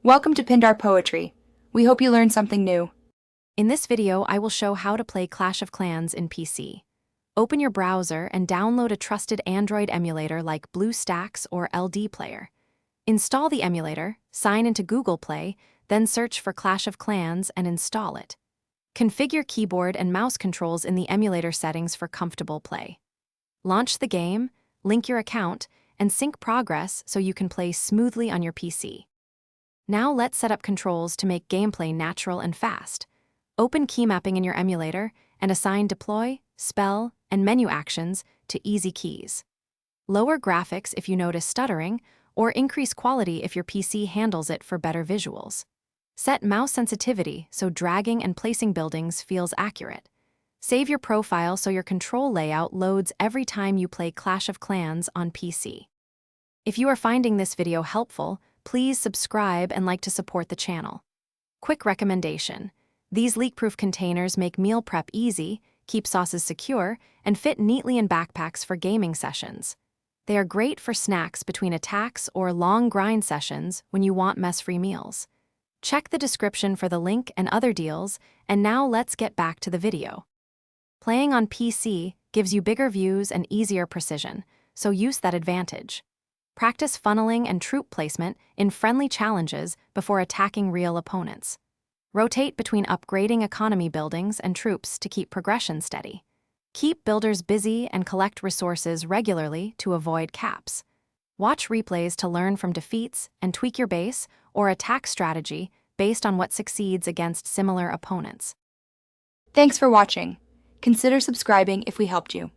Welcome to Pindar Poetry. We hope you learned something new. In this video, I will show how to play Clash of Clans in PC. Open your browser and download a trusted Android emulator like BlueStacks or LD Player. Install the emulator, sign into Google Play, then search for Clash of Clans and install it. Configure keyboard and mouse controls in the emulator settings for comfortable play. Launch the game, link your account, and sync progress so you can play smoothly on your PC. Now let's set up controls to make gameplay natural and fast. Open key mapping in your emulator and assign deploy, spell, and menu actions to easy keys. Lower graphics if you notice stuttering, or increase quality if your PC handles it for better visuals. Set mouse sensitivity so dragging and placing buildings feels accurate. Save your profile so your control layout loads every time you play Clash of Clans on PC. If you are finding this video helpful, please subscribe and like to support the channel. Quick recommendation: these leak-proof containers make meal prep easy, keep sauces secure, and fit neatly in backpacks for gaming sessions. They are great for snacks between attacks or long grind sessions when you want mess-free meals. Check the description for the link and other deals, and now let's get back to the video. Playing on PC gives you bigger views and easier precision, so use that advantage. Practice funneling and troop placement in friendly challenges before attacking real opponents. Rotate between upgrading economy buildings and troops to keep progression steady. Keep builders busy and collect resources regularly to avoid caps. Watch replays to learn from defeats and tweak your base or attack strategy based on what succeeds against similar opponents. Thanks for watching. Consider subscribing if we helped you.